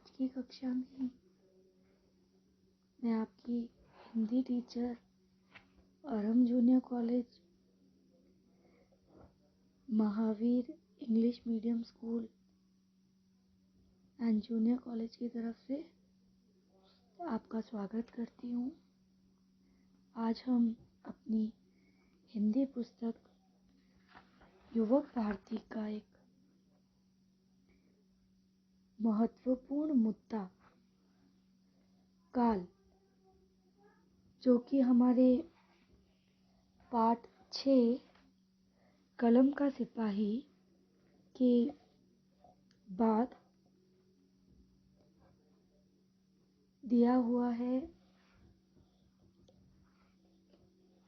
आज की कक्षा में मैं आपकी Hindi teacher Arham junior college Mahavir English medium school and junior college की तरफ से आपका स्वागत करती हूँ। आज हम अपनी हिंदी पुस्तक युवक भारती का एक महत्वपूर्ण मुद्दा काल, जो कि हमारे पाठ 6 कलम का सिपाही के बाद दिया हुआ है।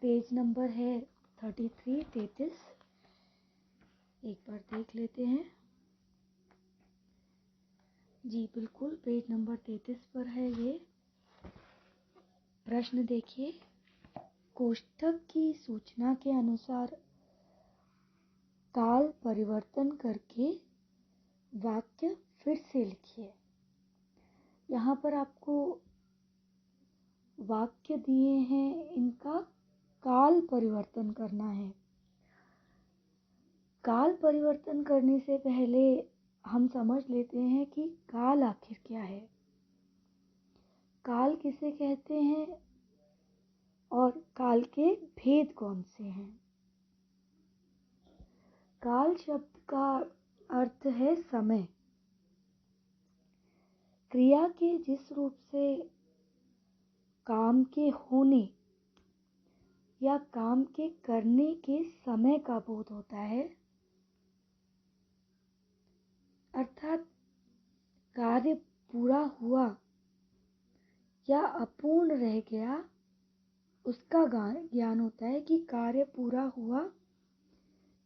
पेज नंबर है 33 एक बार देख लेते हैं। जी बिल्कुल, पेज नंबर 33 पर है ये प्रश्न। देखिए, कोष्ठक की सूचना के अनुसार काल परिवर्तन करके वाक्य फिर से लिखिए। यहाँ पर आपको वाक्य दिए हैं, इनका काल परिवर्तन करना है। काल परिवर्तन करने से पहले हम समझ लेते हैं कि काल आखिर क्या है, काल किसे कहते हैं और काल के भेद कौन से हैं। काल शब्द का अर्थ है समय। क्रिया के जिस रूप से काम के होने या काम के करने के समय का बोध होता है, अर्थात कार्य पूरा हुआ या अपूर्ण रह गया, उसका ज्ञान होता है कि कार्य पूरा हुआ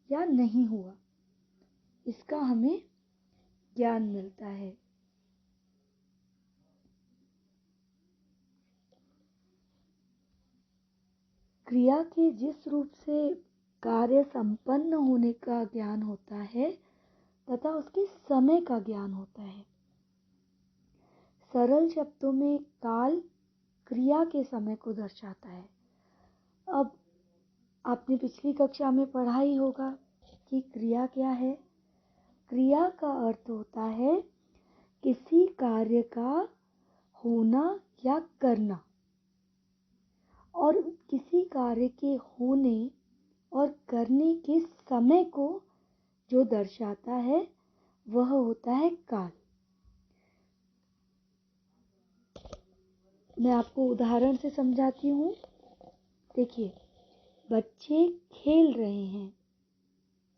या नहीं हुआ, इसका हमें ज्ञान मिलता है। क्रिया के जिस रूप से कार्य संपन्न होने का ज्ञान होता है तथा उसके समय का ज्ञान होता है। सरल शब्दों में काल क्रिया के समय को दर्शाता है। अब आपने पिछली कक्षा में पढ़ा ही होगा कि क्रिया क्या है। क्रिया का अर्थ होता है किसी कार्य का होना या करना, और किसी कार्य के होने और करने के समय को जो दर्शाता है वह होता है काल। मैं आपको उदाहरण से समझाती हूँ। देखिए, बच्चे खेल रहे हैं,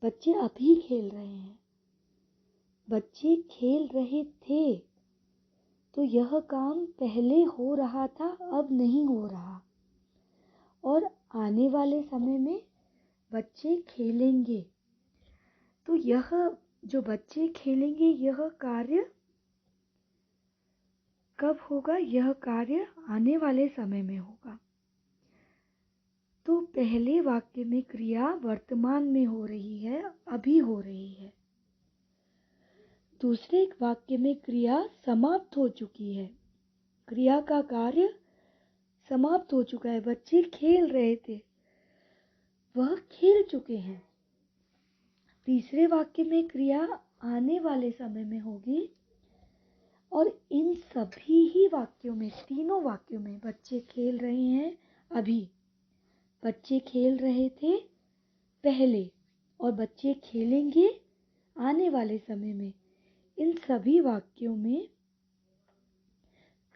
बच्चे अभी खेल रहे हैं। बच्चे खेल रहे थे तो यह काम पहले हो रहा था, अब नहीं हो रहा। और आने वाले समय में बच्चे खेलेंगे, तो यह जो बच्चे खेलेंगे यह कार्य कब होगा? यह कार्य आने वाले समय में होगा। तो पहले वाक्य में क्रिया वर्तमान में हो रही है, अभी हो रही है। दूसरे वाक्य में क्रिया समाप्त हो चुकी है, क्रिया का कार्य समाप्त हो चुका है। बच्चे खेल रहे थे, वह खेल चुके हैं। तीसरे वाक्य में क्रिया आने वाले समय में होगी, और इन सभी ही वाक्यों में, तीनों वाक्यों में बच्चे खेल रहे हैं अभी, बच्चे खेल रहे थे पहले, और बच्चे खेलेंगे आने वाले समय में। इन सभी वाक्यों में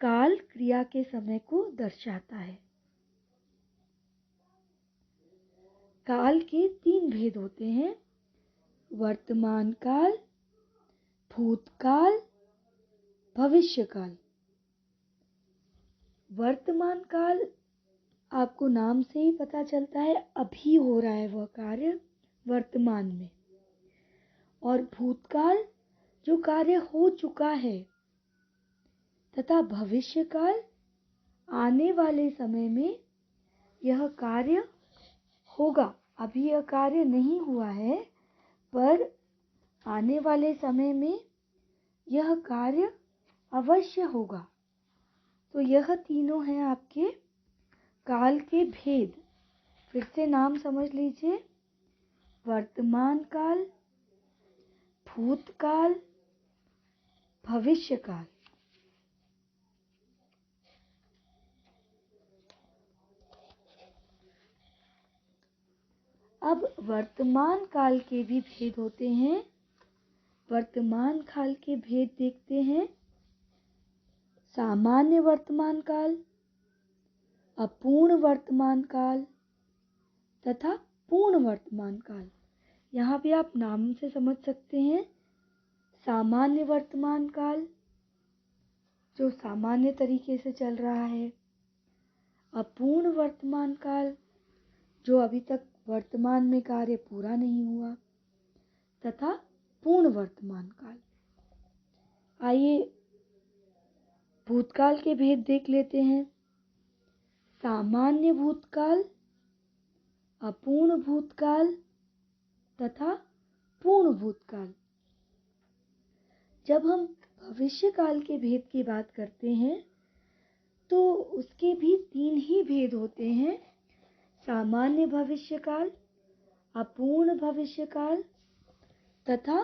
काल क्रिया के समय को दर्शाता है। काल के 3 भेद होते हैं: वर्तमान काल, भूतकाल, भविष्यकाल। वर्तमान काल आपको नाम से ही पता चलता है, अभी हो रहा है वह कार्य वर्तमान में। और भूतकाल जो कार्य हो चुका है, तथा भविष्यकाल आने वाले समय में यह कार्य होगा। अभी यह कार्य नहीं हुआ है, पर आने वाले समय में यह कार्य अवश्य होगा। तो यह तीनों हैं आपके काल के भेद। फिर से नाम समझ लीजिए, वर्तमान काल, भूतकाल, भविष्यकाल। अब वर्तमान काल के भी भेद होते हैं। वर्तमान काल के भेद देखते हैं। सामान्य वर्तमान काल, अपूर्ण वर्तमान काल तथा पूर्ण वर्तमान काल। यहाँ भी आप नाम से समझ सकते हैं। सामान्य वर्तमान काल जो सामान्य तरीके से चल रहा है, अपूर्ण वर्तमान काल जो अभी तक वर्तमान में कार्य पूरा नहीं हुआ, तथा पूर्ण वर्तमान काल। आइए भूतकाल के भेद देख लेते हैं। सामान्य भूतकाल, अपूर्ण भूतकाल तथा पूर्ण भूतकाल। जब हम भविष्यकाल के भेद की बात करते हैं तो उसके भी 3 ही भेद होते हैं। सामान्य भविष्यकाल, अपूर्ण भविष्यकाल तथा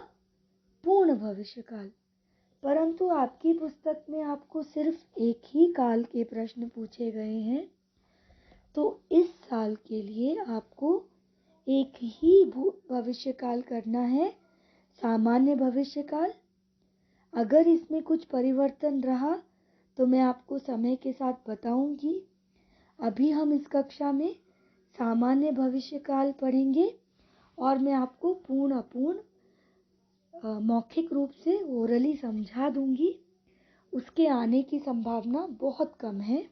पूर्ण भविष्यकाल। परंतु आपकी पुस्तक में आपको सिर्फ एक ही काल के प्रश्न पूछे गए हैं। तो इस साल के लिए आपको एक ही भविष्यकाल करना है, सामान्य भविष्यकाल। अगर इसमें कुछ परिवर्तन रहा तो मैं आपको समय के साथ बताऊंगी। अभी हम इस कक्षा में सामान्य भविष्यकाल पढ़ेंगे और मैं आपको पूर्ण अपूर्ण मौखिक रूप से ओरली समझा दूंगी। उसके आने की संभावना बहुत कम है।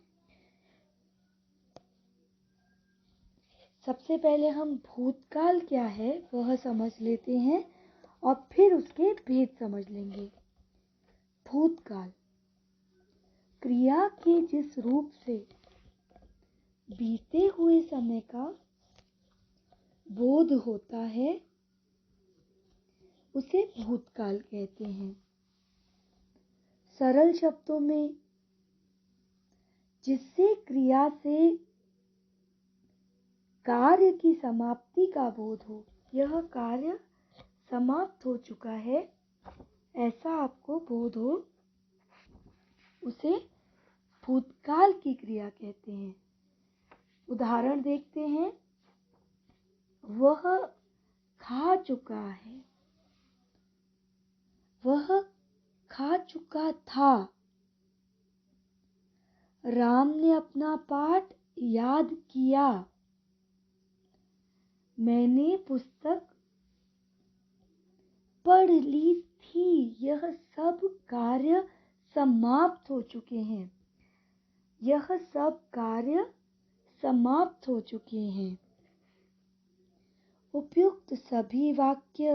सबसे पहले हम भूतकाल क्या है वह समझ लेते हैं और फिर उसके भेद समझ लेंगे। भूतकाल क्रिया के जिस रूप से बीते हुए समय का बोध होता है उसे भूतकाल कहते हैं। सरल शब्दों में, जिससे क्रिया से कार्य की समाप्ति का बोध हो, यह कार्य समाप्त हो चुका है ऐसा आपको बोध हो, उसे भूतकाल की क्रिया कहते हैं। उदाहरण देखते हैं। वह खा चुका है, वह खा चुका था। राम ने अपना पाठ याद किया। मैंने पुस्तक पढ़ ली थी। यह सब कार्य समाप्त हो चुके हैं। यह सब कार्य समाप्त हो चुके हैं। उपयुक्त सभी वाक्य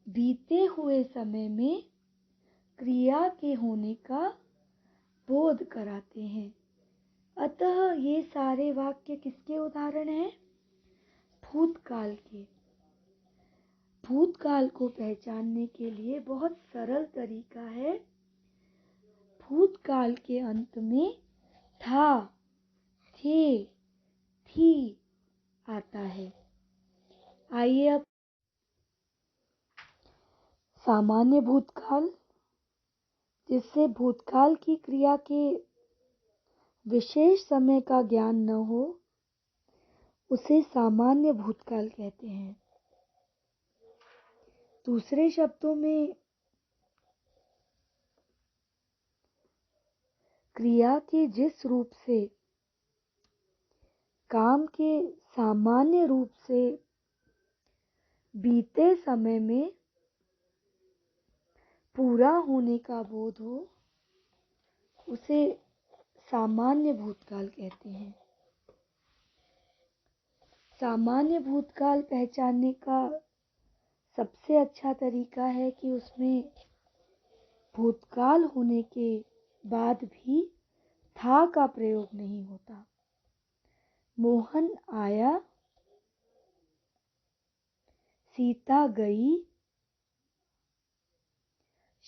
बीते हुए समय में क्रिया के होने का बोध कराते हैं। अतः ये सारे वाक्य किसके उदाहरण हैं? भूतकाल के। भूतकाल को पहचानने के लिए बहुत सरल तरीका है। भूतकाल के अंत में था, थे, थी आता है। आइए अब सामान्य भूतकाल, जिससे भूतकाल की क्रिया के विशेष समय का ज्ञान न हो, उसे सामान्य भूतकाल कहते हैं। दूसरे शब्दों में, क्रिया के जिस रूप से काम के सामान्य रूप से बीते समय में पूरा होने का बोध हो, उसे सामान्य भूतकाल कहते हैं। सामान्य भूतकाल पहचानने का सबसे अच्छा तरीका है कि उसमें भूतकाल होने के बाद भी था का प्रयोग नहीं होता। मोहन आया, सीता गई,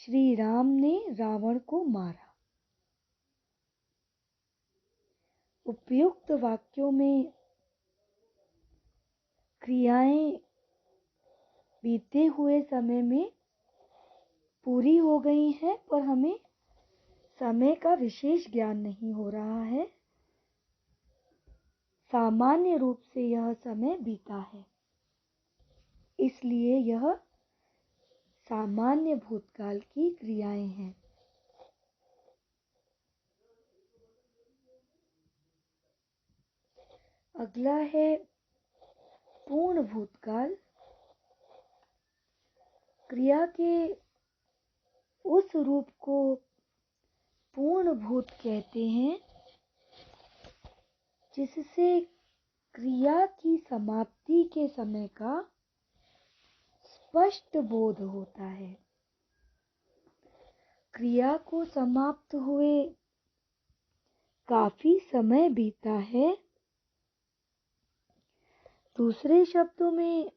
श्री राम ने रावण को मारा। उपयुक्त वाक्यों में क्रियाएं बीते हुए समय में पूरी हो गई हैं, पर हमें समय का विशेष ज्ञान नहीं हो रहा है। सामान्य रूप से यह समय बीता है, इसलिए यह सामान्य भूतकाल की क्रियाएं हैं। अगला है पूर्ण भूतकाल। क्रिया के उस रूप को पूर्ण भूत कहते हैं जिससे क्रिया की समाप्ति के समय का स्पष्ट बोध होता है। क्रिया को समाप्त हुए काफी समय बीता है। दूसरे शब्दों में,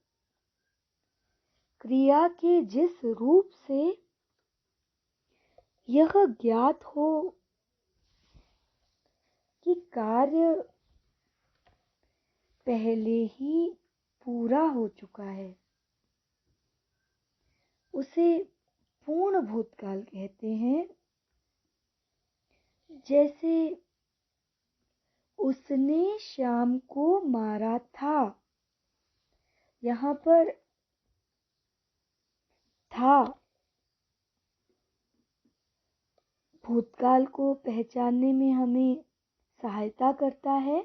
क्रिया के जिस रूप से यह ज्ञात हो कि कार्य पहले ही पूरा हो चुका है, उसे पूर्ण भूतकाल कहते हैं। जैसे उसने श्याम को मारा था, यहाँ पर था भूतकाल को पहचानने में हमें सहायता करता है।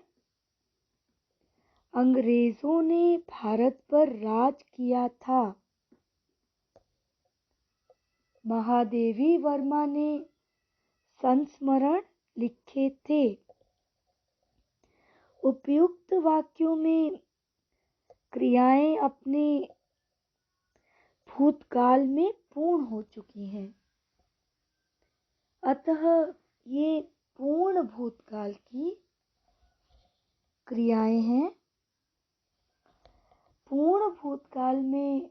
अंग्रेजों ने भारत पर राज किया था। महादेवी वर्मा ने संस्मरण लिखे थे। उपयुक्त वाक्यों में क्रियाएं अपने भूतकाल में पूर्ण हो चुकी हैं, अतः ये पूर्ण भूतकाल की क्रियाएं हैं। पूर्ण भूतकाल में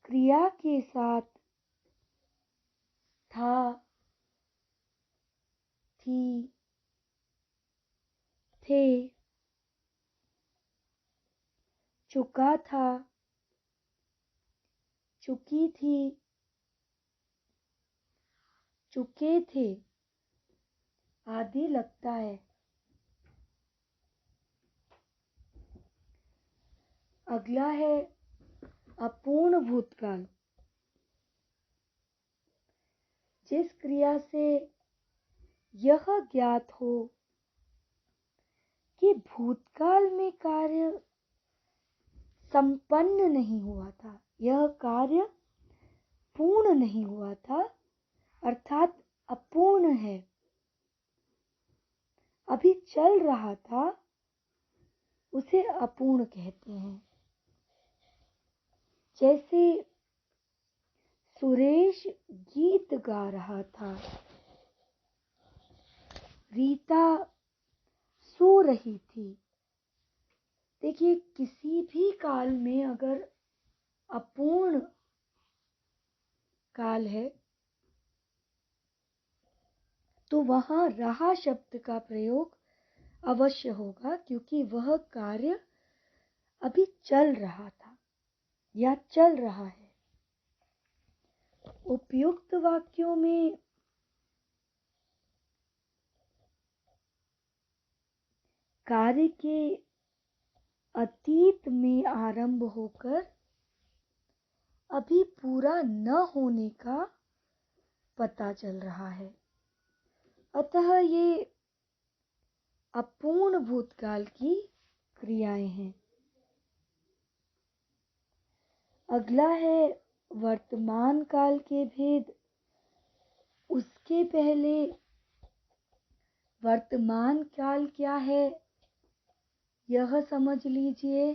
क्रिया के साथ था, थी, थे, चुका था, चुकी थी, चुके थे आदि लगता है। अगला है अपूर्ण भूतकाल। जिस क्रिया से यह ज्ञात हो कि भूतकाल में कार्य संपन्न नहीं हुआ था, यह कार्य पूर्ण नहीं हुआ था, अर्थात अपूर्ण है, अभी चल रहा था, उसे अपूर्ण कहते हैं। जैसे सुरेश गीत गा रहा था, रीता सो रही थी। देखिए, किसी भी काल में अगर अपूर्ण काल है तो वहां रहा शब्द का प्रयोग अवश्य होगा, क्योंकि वह कार्य अभी चल रहा था या चल रहा है। उपयुक्त वाक्यों में कार्य के अतीत में आरंभ होकर अभी पूरा न होने का पता चल रहा है, अतः ये अपूर्ण भूतकाल की क्रियाएं हैं। अगला है वर्तमान काल के भेद। उसके पहले वर्तमान काल क्या है यह समझ लीजिए।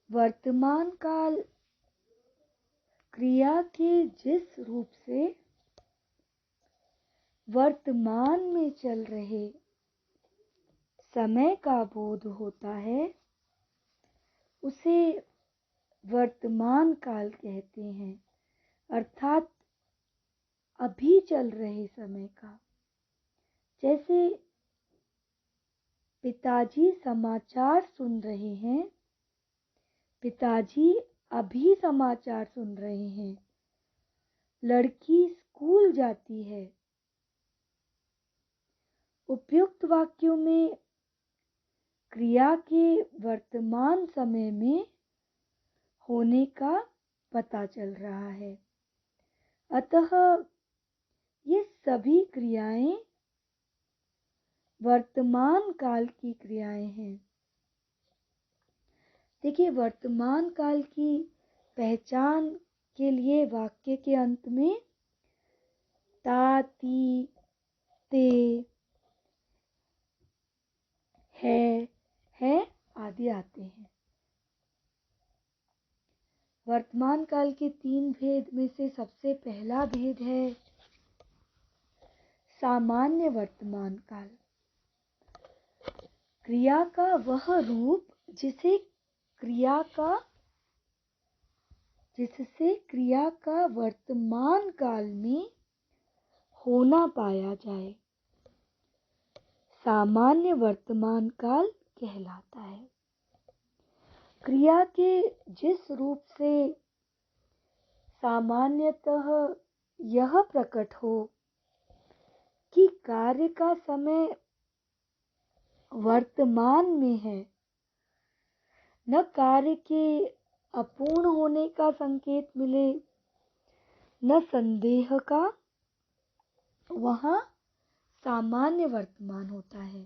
वर्तमान काल क्रिया के जिस रूप से वर्तमान में चल रहे समय का बोध होता है उसे वर्तमान काल कहते हैं, अर्थात अभी चल रहे समय का। जैसे पिताजी समाचार सुन रहे हैं, पिताजी अभी समाचार सुन रहे हैं। लड़की स्कूल जाती है। उपयुक्त वाक्यों में क्रिया के वर्तमान समय में होने का पता चल रहा है। अतः ये सभी क्रियाएं वर्तमान काल की क्रियाएं हैं। देखिए, वर्तमान काल की पहचान के लिए वाक्य के अंत में ता, ती, ते, है आदि आते हैं। वर्तमान काल के 3 भेद में से सबसे पहला भेद है सामान्य वर्तमान काल। क्रिया का वह रूप जिससे क्रिया का वर्तमान काल में होना पाया जाए, सामान्य वर्तमान काल कहलाता है। क्रिया के जिस रूप से सामान्यतः यह प्रकट हो कि कार्य का समय वर्तमान में है, न कार्य के अपूर्ण होने का संकेत मिले न संदेह का, वहाँ सामान्य वर्तमान होता है।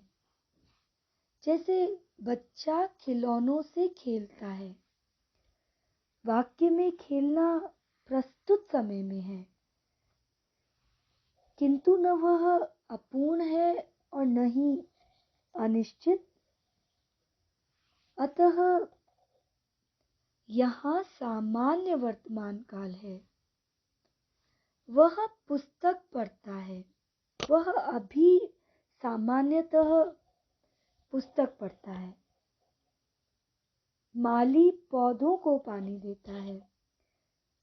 जैसे बच्चा खिलौनों से खेलता है। वाक्य में खेलना प्रस्तुत समय में है, किंतु न वह अपूर्ण है और न ही अनिश्चित। अतः यहाँ सामान्य वर्तमान काल है। वह पुस्तक पढ़ता है। वह अभी सामान्यतः पुस्तक पढ़ता है। माली पौधों को पानी देता है।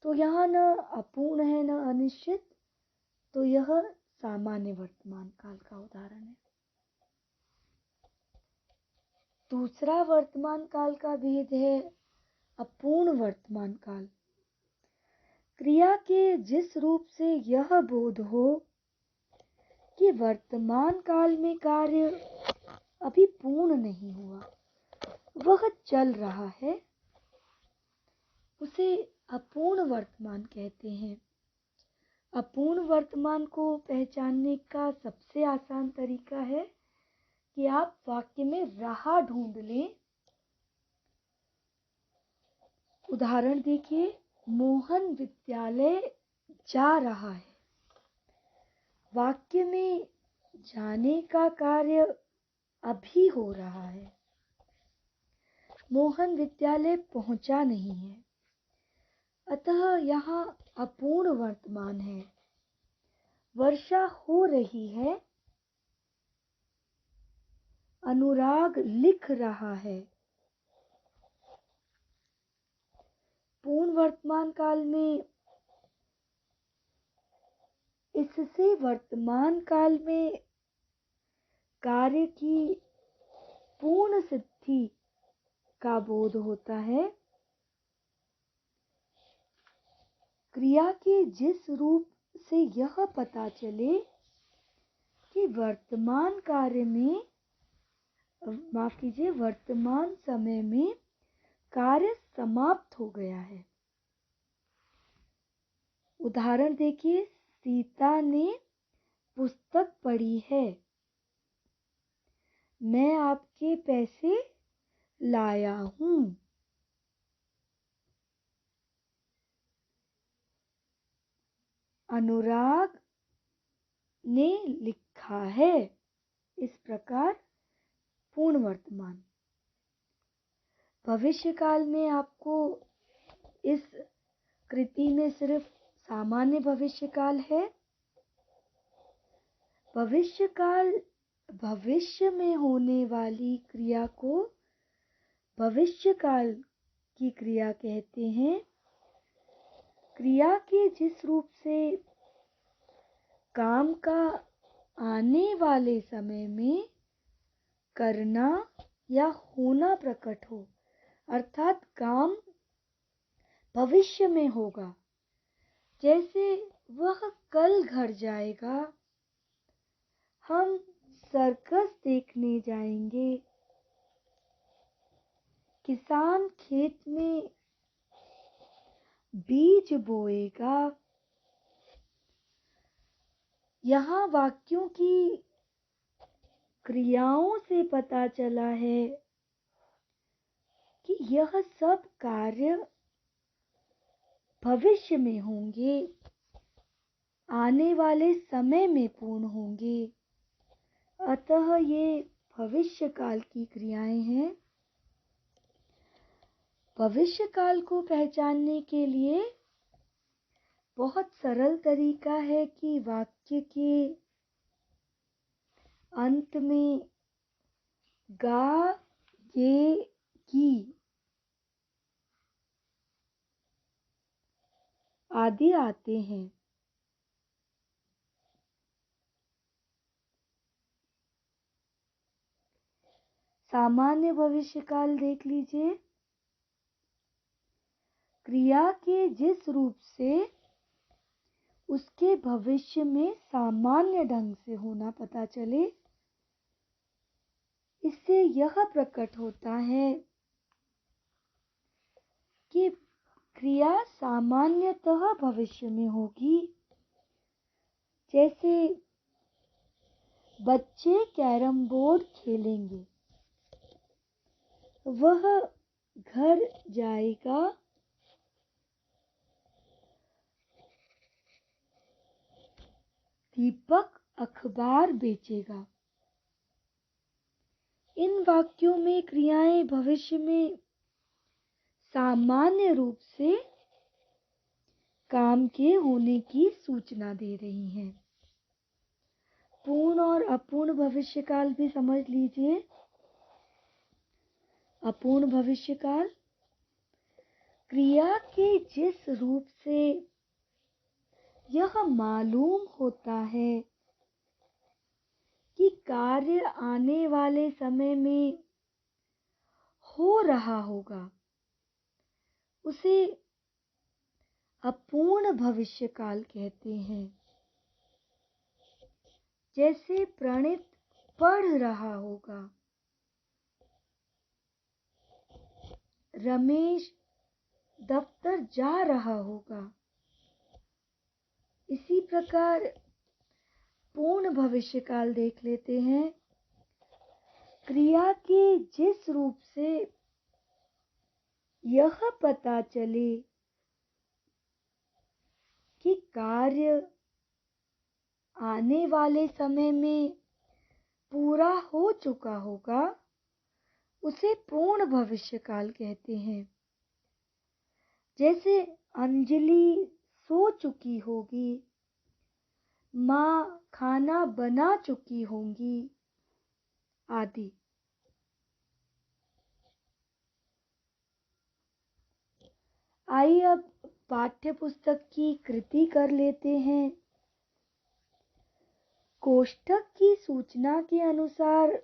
तो यहाँ न अपूर्ण है न अनिश्चित, तो यह सामान्य वर्तमान काल का उदाहरण है। दूसरा वर्तमान काल का भेद है अपूर्ण वर्तमान काल। क्रिया के जिस रूप से यह बोध हो कि वर्तमान काल में कार्य अभी पूर्ण नहीं हुआ, वह चल रहा है, उसे अपूर्ण वर्तमान कहते हैं। अपूर्ण वर्तमान को पहचानने का सबसे आसान तरीका है कि आप वाक्य में राह ढूंढ लें। उदाहरण देखिए, मोहन विद्यालय जा रहा है। वाक्य में जाने का कार्य अभी हो रहा है। मोहन विद्यालय पहुंचा नहीं है, अतः यहाँ अपूर्ण वर्तमान है। वर्षा हो रही है। अनुराग लिख रहा है। पूर्ण वर्तमान काल में इससे वर्तमान काल में कार्य की पूर्ण सिद्धि का बोध होता है। क्रिया के जिस रूप से यह पता चले कि वर्तमान कार्य में, माफ कीजिए, वर्तमान समय में कार्य समाप्त हो गया है। उदाहरण देखिए, सीता ने पुस्तक पढ़ी है। मैं आपके पैसे लाया हूं। अनुराग ने लिखा है। इस प्रकार पूर्ण वर्तमान। भविष्य काल में आपको इस कृति में सिर्फ सामान्य भविष्य काल है। भविष्य काल भविष्य में होने वाली क्रिया को भविष्यकाल की क्रिया कहते हैं। क्रिया के जिस रूप से काम का आने वाले समय में करना या होना प्रकट हो, अर्थात काम भविष्य में होगा। जैसे वह कल घर जाएगा, हम सर्कस देखने जाएंगे, किसान खेत में बीज बोएगा। यहाँ वाक्यों की क्रियाओं से पता चला है कि यह सब कार्य भविष्य में होंगे, आने वाले समय में पूर्ण होंगे। अतः ये भविष्यकाल की क्रियाएं हैं। भविष्यकाल को पहचानने के लिए बहुत सरल तरीका है कि वाक्य के अंत में गा, ये, की आदि आते हैं। सामान्य भविष्यकाल देख लीजिए। क्रिया के जिस रूप से उसके भविष्य में सामान्य ढंग से होना पता चले, इससे यह प्रकट होता है कि क्रिया सामान्यतः भविष्य में होगी। जैसे बच्चे कैरम बोर्ड खेलेंगे, वह घर जाएगा, दीपक अखबार बेचेगा। इन वाक्यों में क्रियाएं भविष्य में सामान्य रूप से काम के होने की सूचना दे रही हैं। पूर्ण और अपूर्ण भविष्यकाल भी समझ लीजिए। अपूर्ण भविष्यकाल क्रिया के जिस रूप से यह मालूम होता है कि कार्य आने वाले समय में हो रहा होगा, उसे अपूर्ण भविष्यकाल कहते हैं। जैसे प्रणीत पढ़ रहा होगा, रमेश दफ्तर जा रहा होगा। इसी प्रकार पूर्ण भविष्यकाल देख लेते हैं। क्रिया के जिस रूप से यह पता चले कि कार्य आने वाले समय में पूरा हो चुका होगा, उसे पूर्ण भविष्यकाल कहते हैं। जैसे अंजलि सो चुकी होगी, माँ खाना बना चुकी होंगी आदि। आइए अब पाठ्य पुस्तक की कृति कर लेते हैं। कोष्ठक की सूचना के अनुसार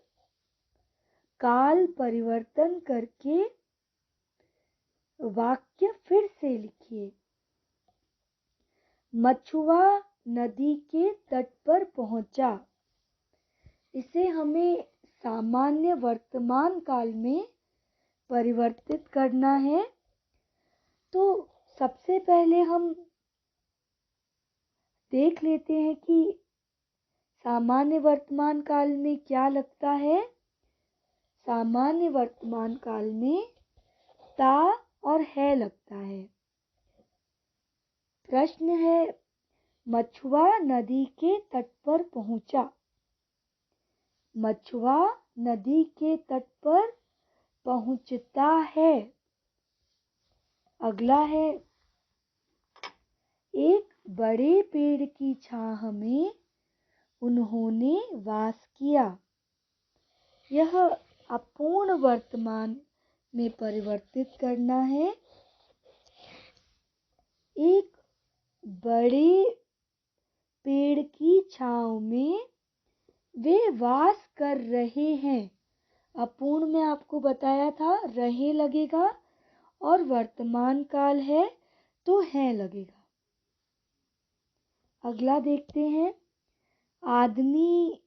काल परिवर्तन करके वाक्य फिर से लिखिए। मछुआ नदी के तट पर पहुंचा। इसे हमें सामान्य वर्तमान काल में परिवर्तित करना है। तो सबसे पहले हम देख लेते हैं कि सामान्य वर्तमान काल में क्या लगता है। सामान्य वर्तमान काल में ता और है लगता है। प्रश्न है, मछुआ नदी के तट पर पहुंचा। मछुआ नदी के तट पर पहुंचता है। अगला है, एक बड़े पेड़ की छाह में उन्होंने वास किया। यह अपूर्ण वर्तमान में परिवर्तित करना है। एक बड़े पेड़ की छांव में वे वास कर रहे हैं। अपूर्ण में आपको बताया था रहे लगेगा, और वर्तमान काल है तो है लगेगा। अगला देखते हैं। आदमी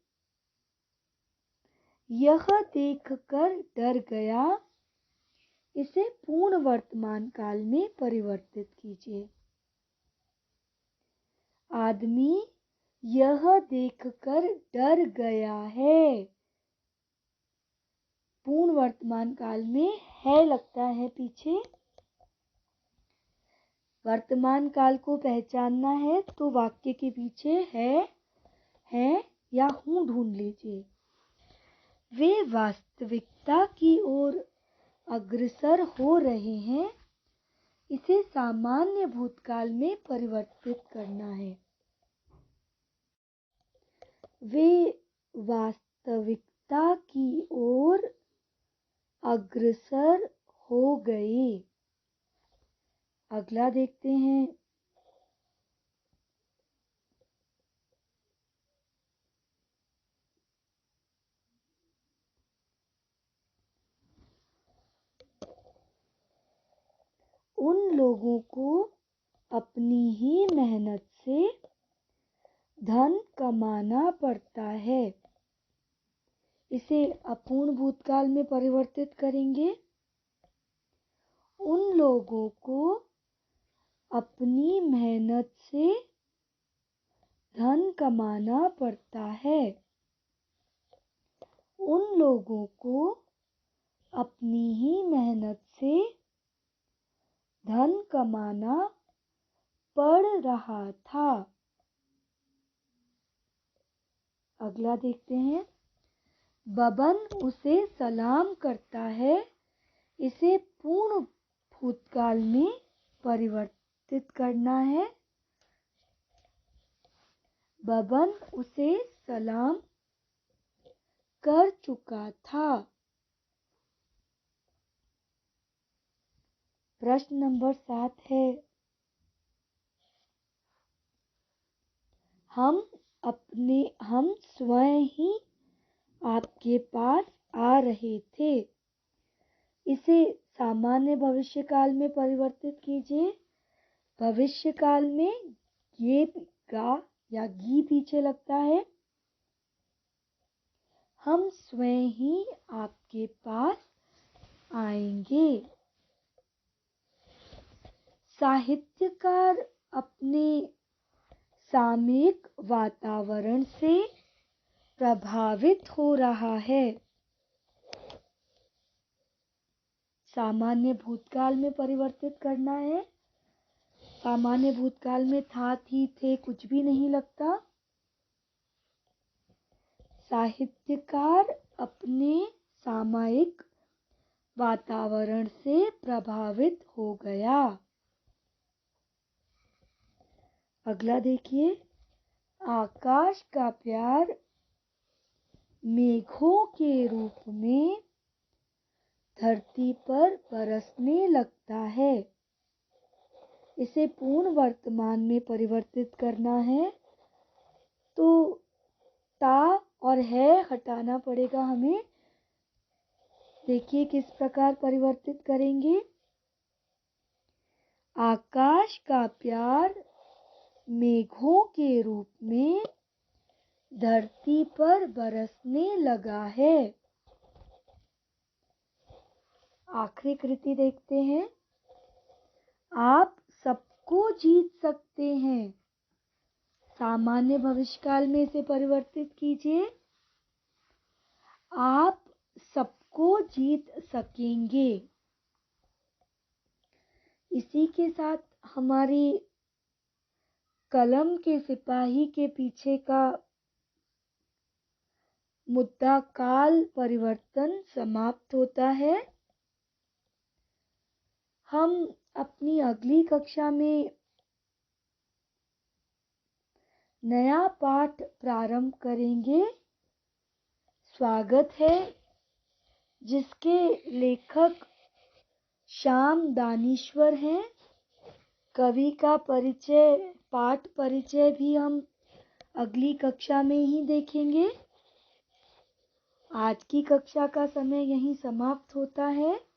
यह देखकर डर गया। इसे पूर्ण वर्तमान काल में परिवर्तित कीजिए। आदमी यह देखकर डर गया है। पूर्ण वर्तमान काल में है लगता है पीछे। वर्तमान काल को पहचानना है तो वाक्य के पीछे है या हूं ढूंढ लीजिए। वे वास्तविकता की ओर अग्रसर हो रहे हैं। इसे सामान्य भूतकाल में परिवर्तित करना है। वे वास्तविकता की ओर अग्रसर हो गए। अगला देखते हैं। उन लोगों को अपनी ही मेहनत से धन कमाना पड़ता है। इसे अपूर्ण भूतकाल में परिवर्तित करेंगे। उन लोगों को अपनी मेहनत से धन कमाना पड़ता है। उन लोगों को अपनी ही मेहनत से धन कमाना पड़ रहा था। अगला देखते हैं। बबन उसे सलाम करता है। इसे पूर्ण भूतकाल में परिवर्तित करना है। बबन उसे सलाम कर चुका था। प्रश्न नंबर 7 है। हम स्वयं ही आपके पास आ रहे थे। इसे सामान्य भविष्य काल में परिवर्तित कीजिए। भविष्य काल में ये गा या गी पीछे लगता है। हम स्वयं ही आपके पास आएंगे। साहित्यकार अपने सामयिक वातावरण से प्रभावित हो रहा है। सामान्य भूतकाल में परिवर्तित करना है। सामान्य भूतकाल में था, थी, थे कुछ भी नहीं लगता। साहित्यकार अपने सामयिक वातावरण से प्रभावित हो गया। अगला देखिए। आकाश का प्यार मेघों के रूप में धरती पर बरसने लगता है। इसे पूर्ण वर्तमान में परिवर्तित करना है तो ता और है हटाना पड़ेगा हमें। देखिए किस प्रकार परिवर्तित करेंगे। आकाश का प्यार मेघों के रूप में धरती पर बरसने लगा है। आखिरी कृति देखते हैं। आप सबको जीत सकते हैं। सामान्य भविष्यकाल में इसे परिवर्तित कीजिए। आप सबको जीत सकेंगे। इसी के साथ हमारी कलम के सिपाही के पीछे का मुद्दा काल परिवर्तन समाप्त होता है। हम अपनी अगली कक्षा में नया पाठ प्रारंभ करेंगे। स्वागत है। जिसके लेखक श्याम दानीश्वर हैं। कवि का परिचय, पाठ परिचय भी हम अगली कक्षा में ही देखेंगे। आज की कक्षा का समय यहीं समाप्त होता है।